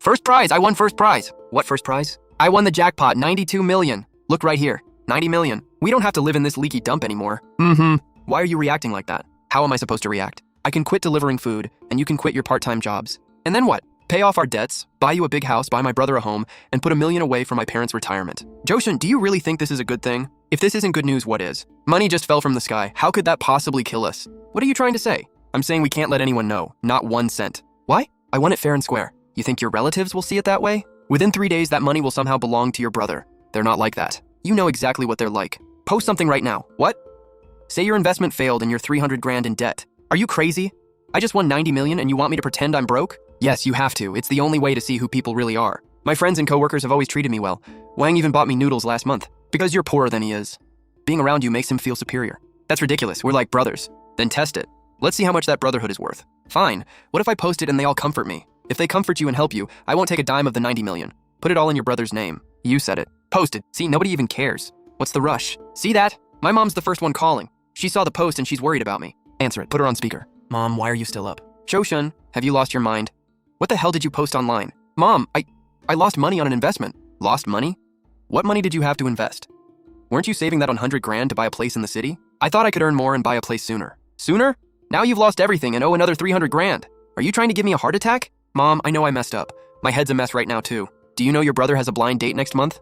First prize, I won first prize. What first prize? I won the jackpot, 92 million. Look right here, 90 million. We don't have to live in this leaky dump anymore. Why are you reacting like that? How am I supposed to react? I can quit delivering food, and you can quit your part-time jobs. And then what? Pay off our debts, buy you a big house, buy my brother a home, and put $1 million away for my parents' retirement. Joshin, do you really think this is a good thing? If this isn't good news, what is? Money just fell from the sky. How could that possibly kill us? What are you trying to say? I'm saying we can't let anyone know, not 1 cent. Why? I won it fair and square. You think your relatives will see it that way? Within 3 days, that money will somehow belong to your brother. They're not like that. You know exactly what they're like. Post something right now. What? Say your investment failed and you're 300 grand in debt. Are you crazy? I just won 90 million and you want me to pretend I'm broke? Yes, you have to. It's the only way to see who people really are. My friends and coworkers have always treated me well. Wang even bought me noodles last month. Because you're poorer than he is. Being around you makes him feel superior. That's ridiculous. We're like brothers. Then test it. Let's see how much that brotherhood is worth. Fine. What if I post it and they all comfort me? If they comfort you and help you, I won't take a dime of the 90 million. Put it all in your brother's name. You said it. Post it. See, nobody even cares. What's the rush? See that? My mom's the first one calling. She saw the post and she's worried about me. Answer it. Put her on speaker. Mom, why are you still up? Shoshan, have you lost your mind? What the hell did you post online? Mom, I lost money on an investment. Lost money? What money did you have to invest? Weren't you saving that on 100 grand to buy a place in the city? I thought I could earn more and buy a place sooner. Sooner? Now you've lost everything and owe another 300 grand. Are you trying to give me a heart attack? Mom, I know I messed up. My head's a mess right now too. Do you know your brother has a blind date next month?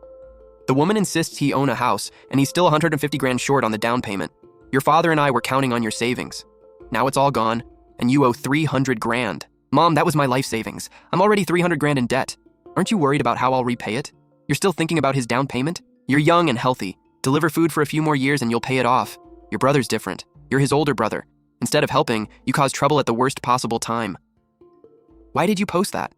The woman insists he own a house and he's still 150 grand short on the down payment. Your father and I were counting on your savings. Now it's all gone and you owe 300 grand. Mom, that was my life savings. I'm already 300 grand in debt. Aren't you worried about how I'll repay it? You're still thinking about his down payment? You're young and healthy. Deliver food for a few more years and you'll pay it off. Your brother's different. You're his older brother. Instead of helping, you cause trouble at the worst possible time. Why did you post that?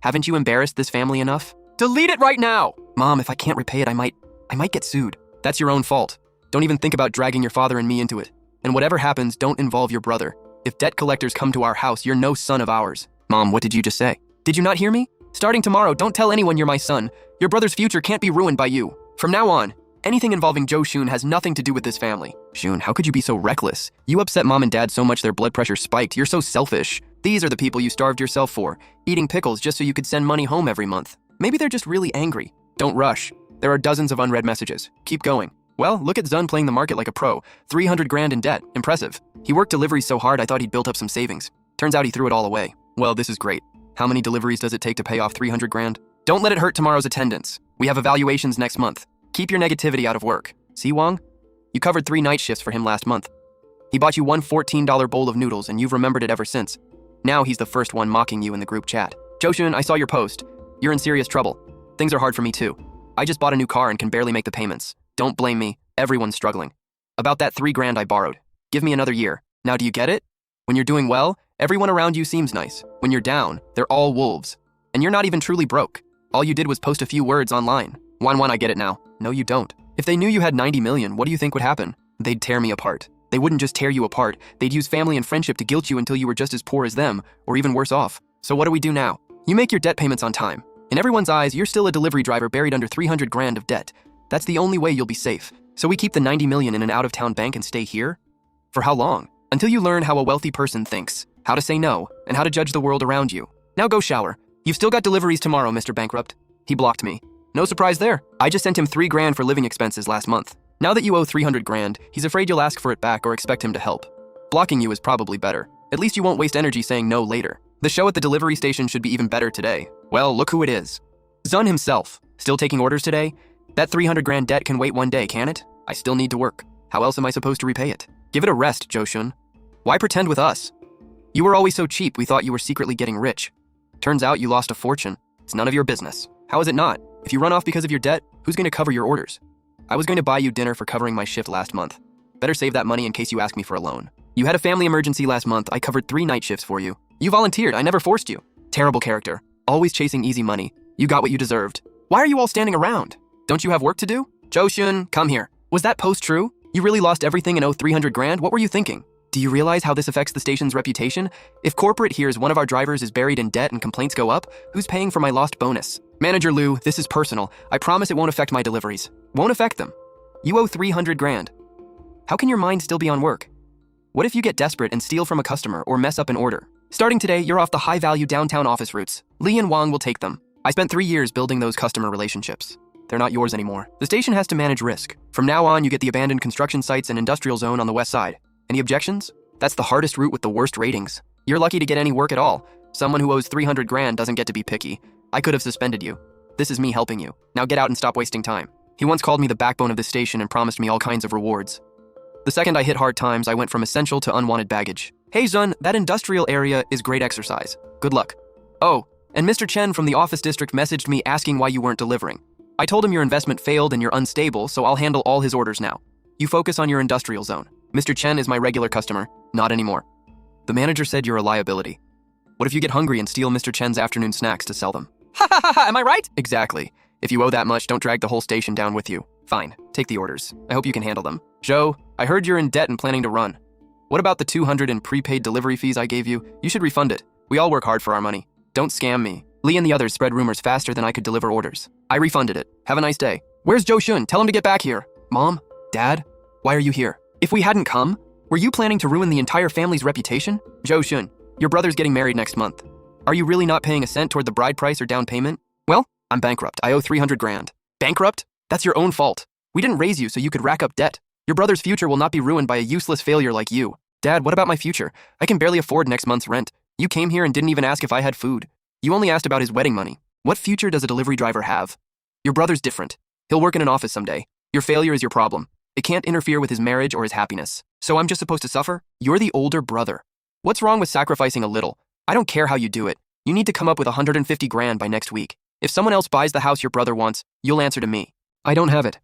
Haven't you embarrassed this family enough? Delete it right now! Mom, if I can't repay it, I might get sued. That's your own fault. Don't even think about dragging your father and me into it. And whatever happens, don't involve your brother. If debt collectors come to our house, you're no son of ours. Mom, what did you just say? Did you not hear me? Starting tomorrow, don't tell anyone you're my son. Your brother's future can't be ruined by you. From now on, anything involving Joe Shun has nothing to do with this family. Shun, how could you be so reckless? You upset mom and dad so much their blood pressure spiked. You're so selfish. These are the people you starved yourself for, eating pickles just so you could send money home every month. Maybe they're just really angry. Don't rush. There are dozens of unread messages. Keep going. Well, look at Zun playing the market like a pro. 300 grand in debt. Impressive. He worked deliveries so hard I thought he'd built up some savings. Turns out he threw it all away. Well, this is great. How many deliveries does it take to pay off 300 grand? Don't let it hurt tomorrow's attendance. We have evaluations next month. Keep your negativity out of work. See, Wang? You covered 3 night shifts for him last month. He bought you one $14 bowl of noodles and you've remembered it ever since. Now he's the first one mocking you in the group chat. Joshin, I saw your post. You're in serious trouble. Things are hard for me too. I just bought a new car and can barely make the payments. Don't blame me. Everyone's struggling. About that 3 grand I borrowed. Give me another year. Now do you get it? When you're doing well, everyone around you seems nice. When you're down, they're all wolves. And you're not even truly broke. All you did was post a few words online. One, I get it now. No, you don't. If they knew you had 90 million, what do you think would happen? They'd tear me apart. They wouldn't just tear you apart. They'd use family and friendship to guilt you until you were just as poor as them, or even worse off. So what do we do now? You make your debt payments on time. In everyone's eyes, you're still a delivery driver buried under 300 grand of debt. That's the only way you'll be safe. So we keep the 90 million in an out-of-town bank and stay here? For how long? Until you learn how a wealthy person thinks, how to say no, and how to judge the world around you. Now go shower. You've still got deliveries tomorrow, Mr. Bankrupt. He blocked me. No surprise there. I just sent him 3 grand for living expenses last month. Now that you owe 300 grand, he's afraid you'll ask for it back or expect him to help. Blocking you is probably better. At least you won't waste energy saying no later. The show at the delivery station should be even better today. Well, look who it is. Zun himself. Still taking orders today? That 300 grand debt can wait 1 day, can it? I still need to work. How else am I supposed to repay it? Give it a rest, Joshun. Why pretend with us? You were always so cheap we thought you were secretly getting rich. Turns out you lost a fortune. It's none of your business. How is it not? If you run off because of your debt, who's going to cover your orders? I was going to buy you dinner for covering my shift last month. Better save that money in case you ask me for a loan. You had a family emergency last month. I covered 3 night shifts for you. You volunteered. I never forced you. Terrible character. Always chasing easy money. You got what you deserved. Why are you all standing around? Don't you have work to do? Joshun, come here. Was that post true? You really lost everything and owe 300 grand? What were you thinking? Do you realize how this affects the station's reputation? If corporate hears one of our drivers is buried in debt and complaints go up, who's paying for my lost bonus? Manager Lou, this is personal. I promise it won't affect my deliveries. Won't affect them. You owe 300 grand. How can your mind still be on work? What if you get desperate and steal from a customer or mess up an order? Starting today, you're off the high-value downtown office routes. Lee and Wang will take them. I spent 3 years building those customer relationships. They're not yours anymore. The station has to manage risk. From now on, you get the abandoned construction sites and industrial zone on the west side. Any objections? That's the hardest route with the worst ratings. You're lucky to get any work at all. Someone who owes 300 grand doesn't get to be picky. I could have suspended you. This is me helping you. Now get out and stop wasting time. He once called me the backbone of this station and promised me all kinds of rewards. The second I hit hard times, I went from essential to unwanted baggage. Hey Zun, that industrial area is great exercise. Good luck. Oh, and Mr. Chen from the office district messaged me asking why you weren't delivering. I told him your investment failed and you're unstable, so I'll handle all his orders now. You focus on your industrial zone. Mr. Chen is my regular customer, not anymore. The manager said you're a liability. What if you get hungry and steal Mr. Chen's afternoon snacks to sell them? Ha ha ha ha, am I right? Exactly. If you owe that much, don't drag the whole station down with you. Fine, take the orders. I hope you can handle them. Joe, I heard you're in debt and planning to run. What about the 200 in prepaid delivery fees I gave you? You should refund it. We all work hard for our money. Don't scam me. Lee and the others spread rumors faster than I could deliver orders. I refunded it. Have a nice day. Where's Joe Shun? Tell him to get back here. Mom? Dad? Why are you here? If we hadn't come, were you planning to ruin the entire family's reputation? Joe Shun, your brother's getting married next month. Are you really not paying a cent toward the bride price or down payment? Well, I'm bankrupt. I owe 300 grand. Bankrupt? That's your own fault. We didn't raise you so you could rack up debt. Your brother's future will not be ruined by a useless failure like you. Dad, what about my future? I can barely afford next month's rent. You came here and didn't even ask if I had food. You only asked about his wedding money. What future does a delivery driver have? Your brother's different. He'll work in an office someday. Your failure is your problem. It can't interfere with his marriage or his happiness. So I'm just supposed to suffer? You're the older brother. What's wrong with sacrificing a little? I don't care how you do it. You need to come up with 150 grand by next week. If someone else buys the house your brother wants, you'll answer to me. I don't have it.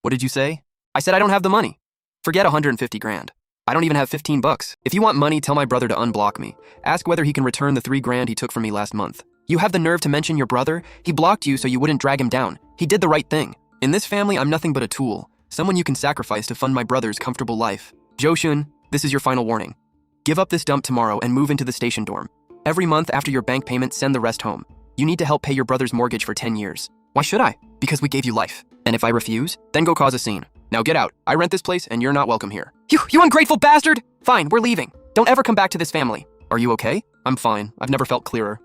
What did you say? I said I don't have the money. Forget 150 grand. I don't even have 15 bucks. If you want money, tell my brother to unblock me. Ask whether he can return the 3 grand he took from me last month. You have the nerve to mention your brother? He blocked you so you wouldn't drag him down. He did the right thing. In this family, I'm nothing but a tool. Someone you can sacrifice to fund my brother's comfortable life. Joe Shun, this is your final warning. Give up this dump tomorrow and move into the station dorm. Every month after your bank payment, send the rest home. You need to help pay your brother's mortgage for 10 years. Why should I? Because we gave you life. And if I refuse, then go cause a scene. Now get out. I rent this place and you're not welcome here. You ungrateful bastard! Fine, we're leaving. Don't ever come back to this family. Are you okay? I'm fine. I've never felt clearer.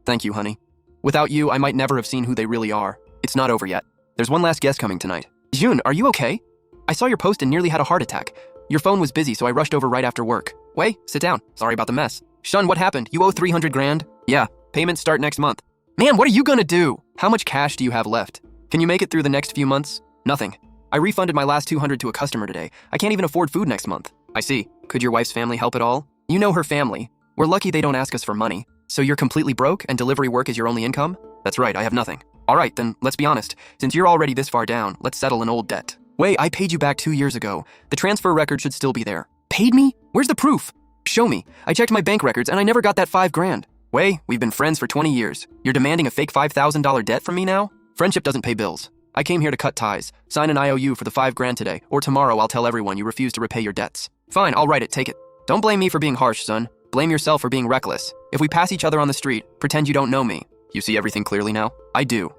Thank you, honey. Without you, I might never have seen who they really are. It's not over yet. There's one last guest coming tonight. Jun, are you okay? I saw your post and nearly had a heart attack. Your phone was busy, so I rushed over right after work. Wei, sit down. Sorry about the mess. Shun, what happened? You owe 300 grand? Yeah, payments start next month. Man, what are you gonna do? How much cash do you have left? Can you make it through the next few months? Nothing. I refunded my last 200 to a customer today. I can't even afford food next month. I see. Could your wife's family help at all? You know her family. We're lucky they don't ask us for money. So you're completely broke and delivery work is your only income? That's right, I have nothing. All right, then let's be honest. Since you're already this far down, let's settle an old debt. Wait, I paid you back 2 years ago. The transfer record should still be there. Paid me? Where's the proof? Show me. I checked my bank records and I never got that 5 grand. Wei, we've been friends for 20 years. You're demanding a fake $5,000 debt from me now? Friendship doesn't pay bills. I came here to cut ties. Sign an IOU for the 5 grand today, or tomorrow I'll tell everyone you refuse to repay your debts. Fine, I'll write it, take it. Don't blame me for being harsh, son. Blame yourself for being reckless. If we pass each other on the street, pretend you don't know me. You see everything clearly now? I do.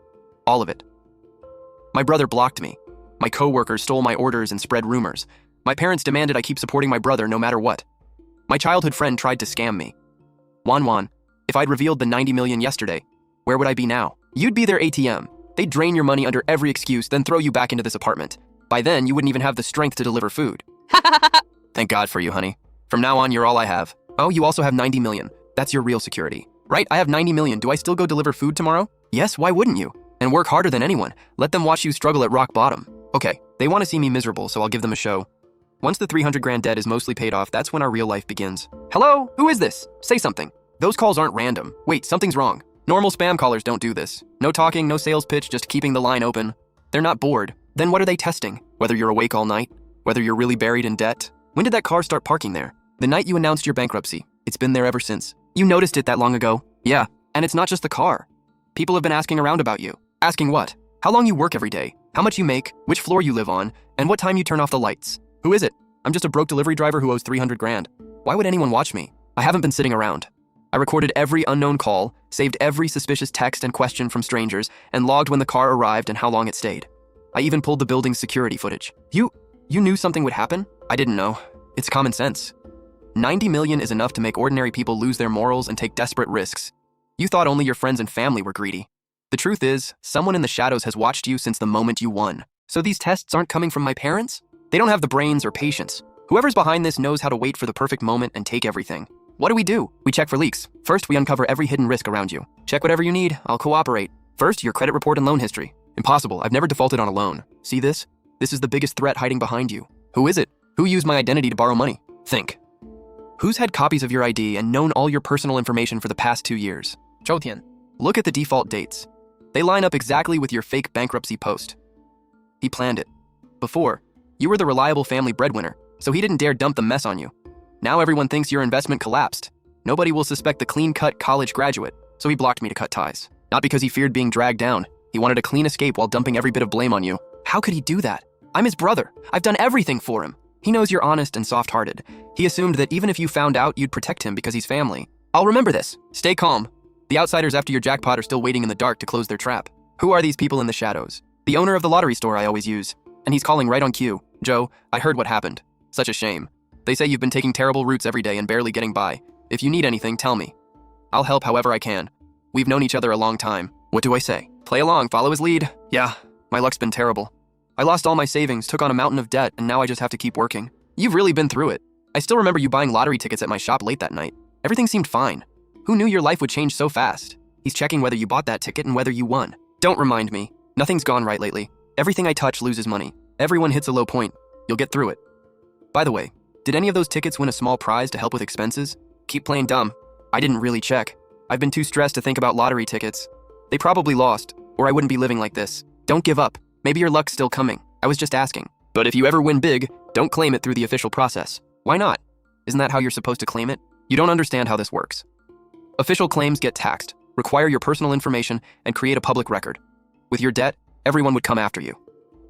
All of it. My brother blocked me. My coworkers stole my orders and spread rumors. My parents demanded I keep supporting my brother no matter what. My childhood friend tried to scam me. Wan, if I'd revealed the 90 million yesterday, where would I be now? You'd be their ATM. They'd drain your money under every excuse, then throw you back into this apartment. By then, you wouldn't even have the strength to deliver food. Thank God for you, honey. From now on, you're all I have. Oh, you also have 90 million. That's your real security. Right, I have 90 million. Do I still go deliver food tomorrow? Yes, why wouldn't you? And work harder than anyone. Let them watch you struggle at rock bottom. Okay, they want to see me miserable, so I'll give them a show. Once the 300 grand debt is mostly paid off, that's when our real life begins. Hello? Who is this? Say something. Those calls aren't random. Wait, something's wrong. Normal spam callers don't do this. No talking, no sales pitch, just keeping the line open. They're not bored. Then what are they testing? Whether you're awake all night? Whether you're really buried in debt? When did that car start parking there? The night you announced your bankruptcy. It's been there ever since. You noticed it that long ago. Yeah, and it's not just the car. People have been asking around about you. Asking what? How long you work every day, how much you make, which floor you live on, and what time you turn off the lights. Who is it? I'm just a broke delivery driver who owes 300 grand. Why would anyone watch me? I haven't been sitting around. I recorded every unknown call, saved every suspicious text and question from strangers, and logged when the car arrived and how long it stayed. I even pulled the building's security footage. You knew something would happen? I didn't know. It's common sense. 90 million is enough to make ordinary people lose their morals and take desperate risks. You thought only your friends and family were greedy. The truth is, someone in the shadows has watched you since the moment you won. So these tests aren't coming from my parents? They don't have the brains or patience. Whoever's behind this knows how to wait for the perfect moment and take everything. What do? We check for leaks. First, we uncover every hidden risk around you. Check whatever you need, I'll cooperate. First, your credit report and loan history. Impossible, I've never defaulted on a loan. See this? This is the biggest threat hiding behind you. Who is it? Who used my identity to borrow money? Think. Who's had copies of your ID and known all your personal information for the past 2 years? Zhou. Look at the default dates. They line up exactly with your fake bankruptcy post. He planned it. Before, you were the reliable family breadwinner, so he didn't dare dump the mess on you. Now everyone thinks your investment collapsed. Nobody will suspect the clean-cut college graduate, so he blocked me to cut ties. Not because he feared being dragged down. He wanted a clean escape while dumping every bit of blame on you. How could he do that? I'm his brother. I've done everything for him. He knows you're honest and soft-hearted. He assumed that even if you found out, you'd protect him because he's family. I'll remember this. Stay calm. The outsiders after your jackpot are still waiting in the dark to close their trap. Who are these people in the shadows? The owner of the lottery store I always use. And he's calling right on cue. Joe, I heard what happened. Such a shame. They say you've been taking terrible routes every day and barely getting by. If you need anything, tell me. I'll help however I can. We've known each other a long time. What do I say? Play along, follow his lead. Yeah, my luck's been terrible. I lost all my savings, took on a mountain of debt, and now I just have to keep working. You've really been through it. I still remember you buying lottery tickets at my shop late that night. Everything seemed fine. Who knew your life would change so fast? He's checking whether you bought that ticket and whether you won. Don't remind me. Nothing's gone right lately. Everything I touch loses money. Everyone hits a low point. You'll get through it. By the way, did any of those tickets win a small prize to help with expenses? Keep playing dumb. I didn't really check. I've been too stressed to think about lottery tickets. They probably lost, or I wouldn't be living like this. Don't give up. Maybe your luck's still coming. I was just asking. But if you ever win big, don't claim it through the official process. Why not? Isn't that how you're supposed to claim it? You don't understand how this works. Official claims get taxed, require your personal information, and create a public record. With your debt, everyone would come after you.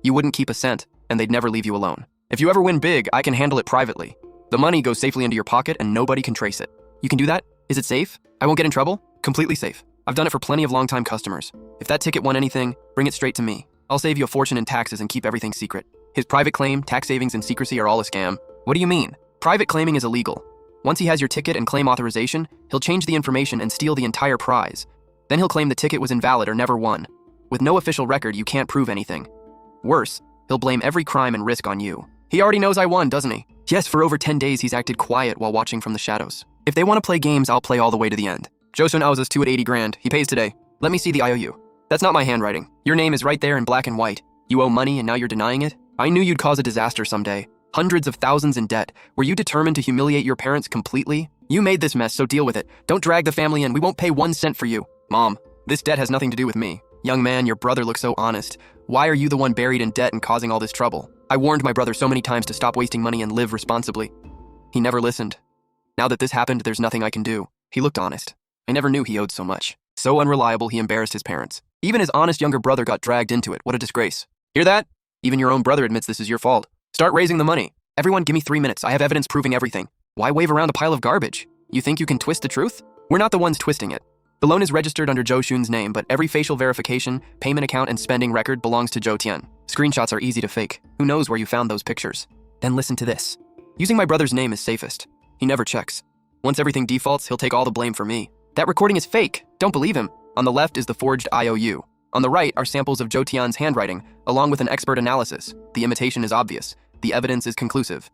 You wouldn't keep a cent, and they'd never leave you alone. If you ever win big, I can handle it privately. The money goes safely into your pocket and nobody can trace it. You can do that? Is it safe? I won't get in trouble? Completely safe. I've done it for plenty of long-time customers. If that ticket won anything, bring it straight to me. I'll save you a fortune in taxes and keep everything secret. His private claim, tax savings, and secrecy are all a scam. What do you mean? Private claiming is illegal. Once he has your ticket and claim authorization, he'll change the information and steal the entire prize. Then he'll claim the ticket was invalid or never won. With no official record, you can't prove anything. Worse, he'll blame every crime and risk on you. He already knows I won, doesn't he? Yes, for over 10 days he's acted quiet while watching from the shadows. If they want to play games, I'll play all the way to the end. Josun owes us 2 at 80 grand. He pays today. Let me see the IOU. That's not my handwriting. Your name is right there in black and white. You owe money and now you're denying it? I knew you'd cause a disaster someday. Hundreds of thousands in debt. Were you determined to humiliate your parents completely? You made this mess, so deal with it. Don't drag the family in. We won't pay 1 cent for you. Mom, this debt has nothing to do with me. Young man, your brother looks so honest. Why are you the one buried in debt and causing all this trouble? I warned my brother so many times to stop wasting money and live responsibly. He never listened. Now that this happened, there's nothing I can do. He looked honest. I never knew he owed so much. So unreliable, he embarrassed his parents. Even his honest younger brother got dragged into it. What a disgrace. Hear that? Even your own brother admits this is your fault. Start raising the money. Everyone, give me 3 minutes. I have evidence proving everything. Why wave around a pile of garbage? You think you can twist the truth? We're not the ones twisting it. The loan is registered under Zhou Xun's name, but every facial verification, payment account, and spending record belongs to Zhou Tian. Screenshots are easy to fake. Who knows where you found those pictures? Then listen to this. Using my brother's name is safest. He never checks. Once everything defaults, he'll take all the blame for me. That recording is fake. Don't believe him. On the left is the forged IOU. On the right are samples of Zhou Tian's handwriting, along with an expert analysis. The imitation is obvious. The evidence is conclusive.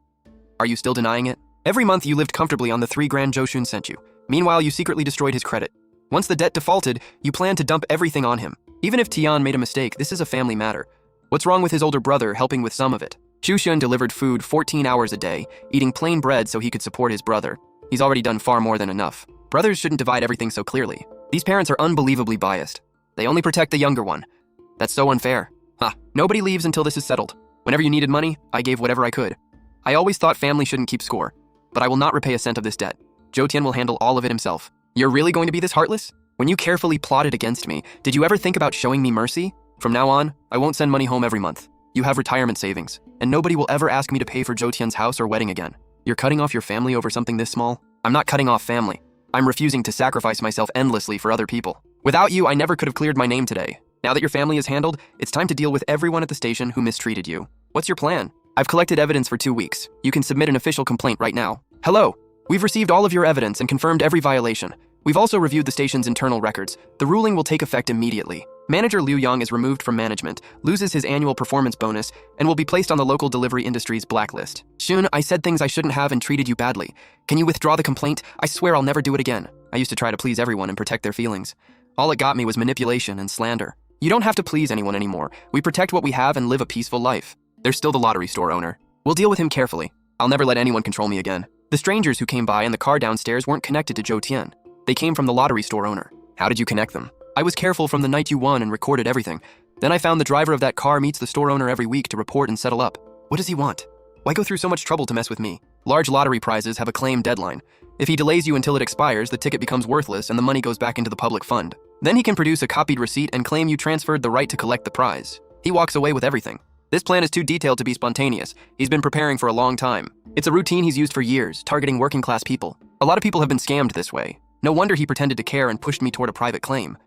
Are you still denying it? Every month you lived comfortably on the 3 grand Zhou Xun sent you. Meanwhile, you secretly destroyed his credit. Once the debt defaulted, you planned to dump everything on him. Even if Tian made a mistake, this is a family matter. What's wrong with his older brother helping with some of it? Zhu Xun delivered food 14 hours a day, eating plain bread so he could support his brother. He's already done far more than enough. Brothers shouldn't divide everything so clearly. These parents are unbelievably biased. They only protect the younger one. That's so unfair. Nobody leaves until this is settled. Whenever you needed money, I gave whatever I could. I always thought family shouldn't keep score, but I will not repay a cent of this debt. Zhou Tian will handle all of it himself. You're really going to be this heartless? When you carefully plotted against me, did you ever think about showing me mercy? From now on, I won't send money home every month. You have retirement savings, and nobody will ever ask me to pay for Zhou Tian's house or wedding again. You're cutting off your family over something this small? I'm not cutting off family. I'm refusing to sacrifice myself endlessly for other people. Without you, I never could have cleared my name today. Now that your family is handled, it's time to deal with everyone at the station who mistreated you. What's your plan? I've collected evidence for 2 weeks. You can submit an official complaint right now. Hello? We've received all of your evidence and confirmed every violation. We've also reviewed the station's internal records. The ruling will take effect immediately. Manager Liu Yang is removed from management, loses his annual performance bonus, and will be placed on the local delivery industry's blacklist. Shun, I said things I shouldn't have and treated you badly. Can you withdraw the complaint? I swear I'll never do it again. I used to try to please everyone and protect their feelings. All it got me was manipulation and slander. You don't have to please anyone anymore. We protect what we have and live a peaceful life. There's still the lottery store owner. We'll deal with him carefully. I'll never let anyone control me again. The strangers who came by in the car downstairs weren't connected to Zhou Tian. They came from the lottery store owner. How did you connect them? I was careful from the night you won and recorded everything. Then I found the driver of that car meets the store owner every week to report and settle up. What does he want? Why go through so much trouble to mess with me? Large lottery prizes have a claim deadline. If he delays you until it expires, the ticket becomes worthless and the money goes back into the public fund. Then he can produce a copied receipt and claim you transferred the right to collect the prize. He walks away with everything. This plan is too detailed to be spontaneous. He's been preparing for a long time. It's a routine he's used for years, targeting working class people. A lot of people have been scammed this way. No wonder he pretended to care and pushed me toward a private claim.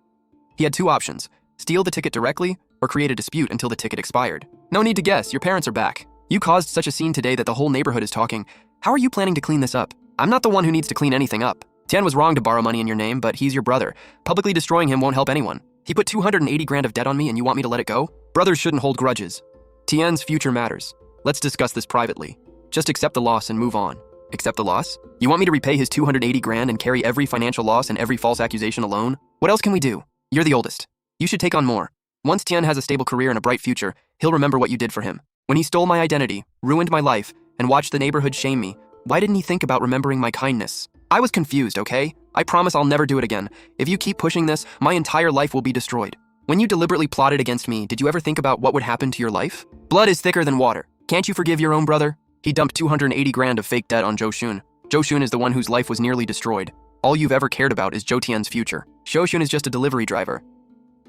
He had two options: steal the ticket directly or create a dispute until the ticket expired. No need to guess, your parents are back. You caused such a scene today that the whole neighborhood is talking. How are you planning to clean this up? I'm not the one who needs to clean anything up. Tian was wrong to borrow money in your name, but he's your brother. Publicly destroying him won't help anyone. He put 280 grand of debt on me and you want me to let it go? Brothers shouldn't hold grudges. Tian's future matters. Let's discuss this privately. Just accept the loss and move on. Accept the loss? You want me to repay his 280 grand and carry every financial loss and every false accusation alone? What else can we do? You're the oldest. You should take on more. Once Tian has a stable career and a bright future, he'll remember what you did for him. When he stole my identity, ruined my life, and watched the neighborhood shame me, why didn't he think about remembering my kindness? I was confused, okay? I promise I'll never do it again. If you keep pushing this, my entire life will be destroyed. When you deliberately plotted against me, did you ever think about what would happen to your life? Blood is thicker than water. Can't you forgive your own brother? He dumped 280 grand of fake debt on Zhou Xun. Zhou Xun is the one whose life was nearly destroyed. All you've ever cared about is Zhou Tian's future. Zhou Xun is just a delivery driver.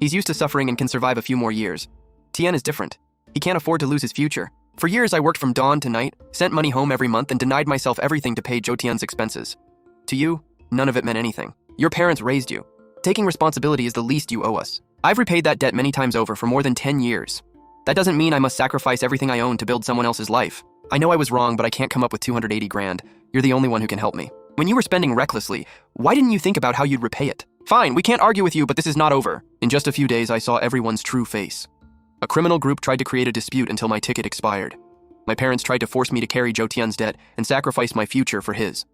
He's used to suffering and can survive a few more years. Tian is different. He can't afford to lose his future. For years, I worked from dawn to night, sent money home every month, and denied myself everything to pay Zhou Tian's expenses. To you, none of it meant anything. Your parents raised you. Taking responsibility is the least you owe us. I've repaid that debt many times over for more than 10 years. That doesn't mean I must sacrifice everything I own to build someone else's life. I know I was wrong, but I can't come up with 280 grand. You're the only one who can help me. When you were spending recklessly, why didn't you think about how you'd repay it? Fine, we can't argue with you, but this is not over. In just a few days, I saw everyone's true face. A criminal group tried to create a dispute until my ticket expired. My parents tried to force me to carry Zhou Tian's debt and sacrifice my future for his.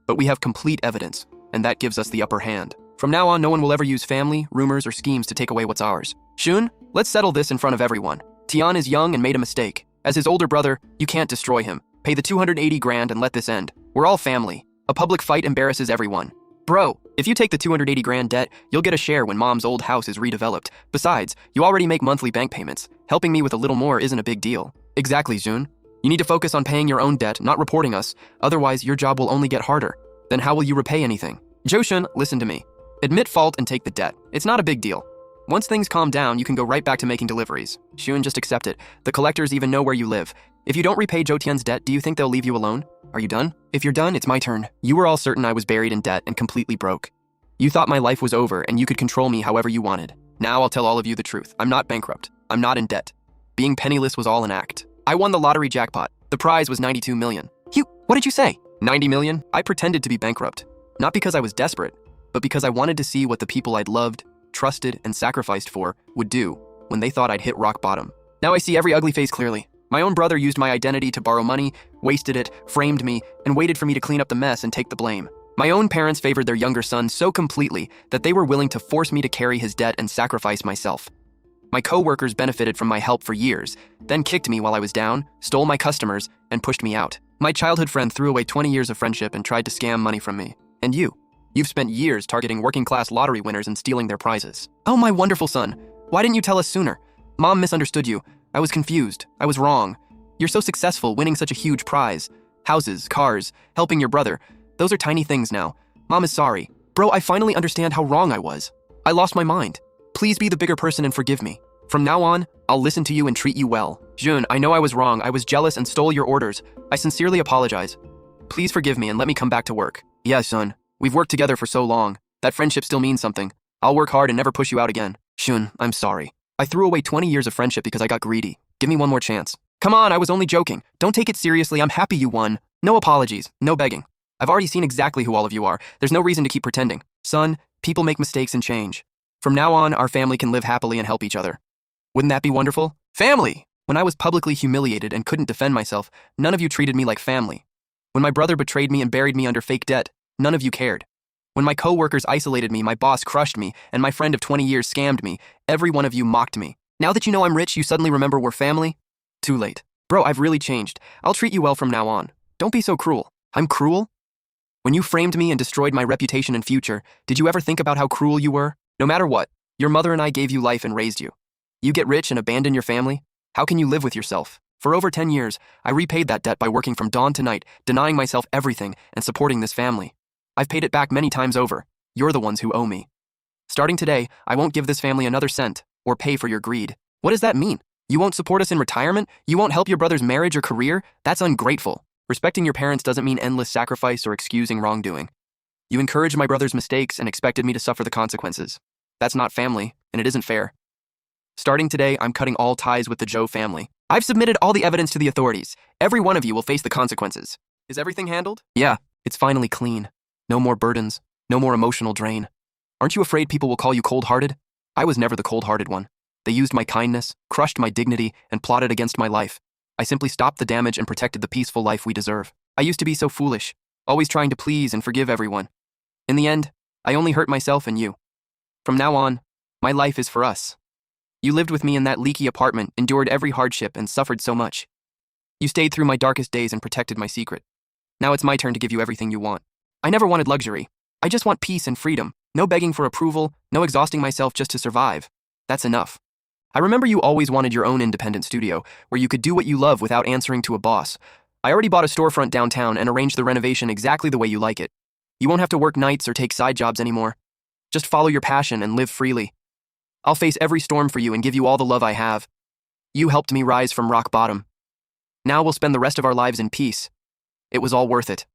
But we have complete evidence, and that gives us the upper hand. From now on, no one will ever use family, rumors, or schemes to take away what's ours. Xun, let's settle this in front of everyone. Tian is young and made a mistake. As his older brother, you can't destroy him. Pay the 280 grand and let this end. We're all family. A public fight embarrasses everyone. Bro, if you take the 280 grand debt, you'll get a share when mom's old house is redeveloped. Besides, you already make monthly bank payments. Helping me with a little more isn't a big deal. Exactly, Xun. You need to focus on paying your own debt, not reporting us. Otherwise, your job will only get harder. Then how will you repay anything? Zhou Xun, listen to me. Admit fault and take the debt. It's not a big deal. Once things calm down, you can go right back to making deliveries. Xun, just accept it. The collectors even know where you live. If you don't repay Zhou Tian's debt, do you think they'll leave you alone? Are you done? If you're done, it's my turn. You were all certain I was buried in debt and completely broke. You thought my life was over and you could control me however you wanted. Now I'll tell all of you the truth. I'm not bankrupt. I'm not in debt. Being penniless was all an act. I won the lottery jackpot. The prize was 92 million. What did you say? 90 million? I pretended to be bankrupt. Not because I was desperate, but because I wanted to see what the people I'd loved, trusted, and sacrificed for would do when they thought I'd hit rock bottom. Now I see every ugly face clearly. My own brother used my identity to borrow money, wasted it, framed me, and waited for me to clean up the mess and take the blame. My own parents favored their younger son so completely that they were willing to force me to carry his debt and sacrifice myself. My co-workers benefited from my help for years, then kicked me while I was down, stole my customers, and pushed me out. My childhood friend threw away 20 years of friendship and tried to scam money from me. And you've spent years targeting working-class lottery winners and stealing their prizes. Oh, my wonderful son. Why didn't you tell us sooner? Mom misunderstood you. I was confused. I was wrong. You're so successful, winning such a huge prize. Houses, cars, helping your brother. Those are tiny things now. Mom is sorry. Bro, I finally understand how wrong I was. I lost my mind. Please be the bigger person and forgive me. From now on, I'll listen to you and treat you well. Xun, I know I was wrong. I was jealous and stole your orders. I sincerely apologize. Please forgive me and let me come back to work. Yeah, son. We've worked together for so long. That friendship still means something. I'll work hard and never push you out again. Xun, I'm sorry. I threw away 20 years of friendship because I got greedy. Give me one more chance. Come on, I was only joking. Don't take it seriously. I'm happy you won. No apologies. No begging. I've already seen exactly who all of you are. There's no reason to keep pretending. Son, people make mistakes and change. From now on, our family can live happily and help each other. Wouldn't that be wonderful? Family! When I was publicly humiliated and couldn't defend myself, none of you treated me like family. When my brother betrayed me and buried me under fake debt, none of you cared. When my co-workers isolated me, my boss crushed me, and my friend of 20 years scammed me, every one of you mocked me. Now that you know I'm rich, you suddenly remember we're family? Too late. Bro, I've really changed. I'll treat you well from now on. Don't be so cruel. I'm cruel? When you framed me and destroyed my reputation and future, did you ever think about how cruel you were? No matter what, your mother and I gave you life and raised you. You get rich and abandon your family? How can you live with yourself? For over 10 years, I repaid that debt by working from dawn to night, denying myself everything and supporting this family. I've paid it back many times over. You're the ones who owe me. Starting today, I won't give this family another cent or pay for your greed. What does that mean? You won't support us in retirement? You won't help your brother's marriage or career? That's ungrateful. Respecting your parents doesn't mean endless sacrifice or excusing wrongdoing. You encouraged my brother's mistakes and expected me to suffer the consequences. That's not family, and it isn't fair. Starting today, I'm cutting all ties with the Joe family. I've submitted all the evidence to the authorities. Every one of you will face the consequences. Is everything handled? Yeah, it's finally clean. No more burdens, no more emotional drain. Aren't you afraid people will call you cold-hearted? I was never the cold-hearted one. They used my kindness, crushed my dignity, and plotted against my life. I simply stopped the damage and protected the peaceful life we deserve. I used to be so foolish, always trying to please and forgive everyone. In the end, I only hurt myself and you. From now on, my life is for us. You lived with me in that leaky apartment, endured every hardship, and suffered so much. You stayed through my darkest days and protected my secret. Now it's my turn to give you everything you want. I never wanted luxury. I just want peace and freedom. No begging for approval, no exhausting myself just to survive. That's enough. I remember you always wanted your own independent studio, where you could do what you love without answering to a boss. I already bought a storefront downtown and arranged the renovation exactly the way you like it. You won't have to work nights or take side jobs anymore. Just follow your passion and live freely. I'll face every storm for you and give you all the love I have. You helped me rise from rock bottom. Now we'll spend the rest of our lives in peace. It was all worth it.